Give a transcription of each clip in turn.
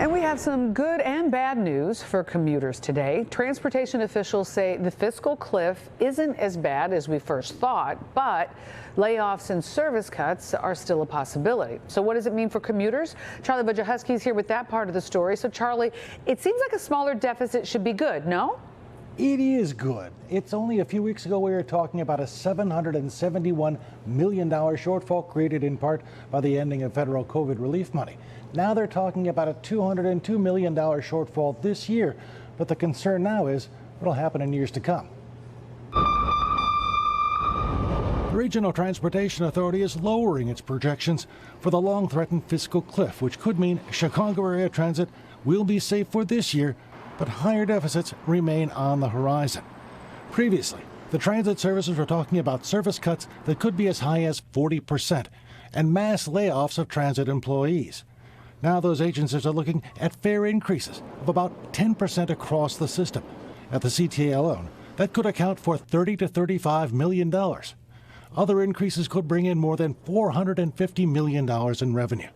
And we have some good and bad news for commuters today. Transportation officials say the fiscal cliff isn't as bad as we first thought, but layoffs and service cuts are still a possibility. So what does it mean for commuters? Charlie Wojciechowski is here with that part of the story. So Charlie, it seems like a smaller deficit should be good, no? It is good. It's only a few weeks ago we were talking about a $771 million shortfall created in part by the ending of federal COVID relief money. Now they're talking about a $202 million shortfall this year. But the concern now is what'll happen in years to come. The Regional Transportation Authority is lowering its projections for the long-threatened fiscal cliff, which could mean Chicago area transit will be safe for this year, but higher deficits remain on the horizon. Previously, the transit services were talking about service cuts that could be as high as 40% and mass layoffs of transit employees. Now those agencies are looking at fare increases of about 10% across the system. At the CTA alone, that could account for $30 to $35 million. Other increases could bring in more than $450 million in revenue.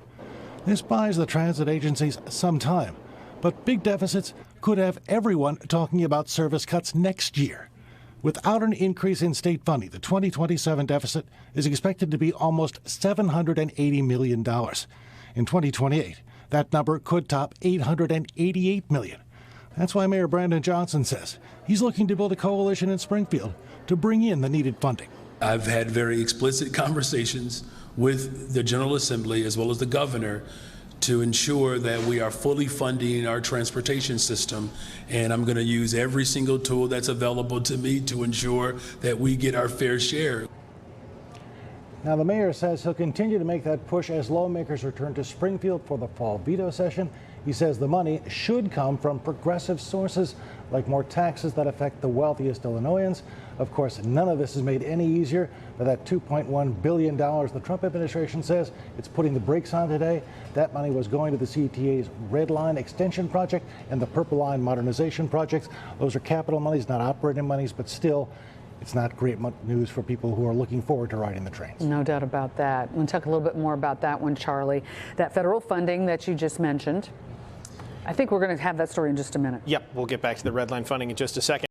This buys the transit agencies some time, but big deficits could have everyone talking about service cuts next year. Without an increase in state funding, the 2027 deficit is expected to be almost $780 million. In 2028, that number could top $888 million. That's why Mayor Brandon Johnson says he's looking to build a coalition in Springfield to bring in the needed funding. I've had very explicit conversations with the General Assembly as well as the governor to ensure that we are fully funding our transportation system, and I'm going to use every single tool that's available to me to ensure that we get our fair share. Now, the mayor says he'll continue to make that push as lawmakers return to Springfield for the fall veto session. He says the money should come from progressive sources, like more taxes that affect the wealthiest Illinoisans. Of course, none of this is made any easier by that $2.1 billion the Trump administration says it's putting the brakes on today. That money was going to the CTA's Red Line Extension Project and the Purple Line Modernization Projects. Those are capital monies, not operating monies, but still, it's not great news for people who are looking forward to riding the trains. No doubt about that. We'll talk a little bit more about that one, Charlie. That federal funding that you just mentioned. I think we're going to have that story in just a minute. Yep, we'll get back to the Red Line funding in just a second.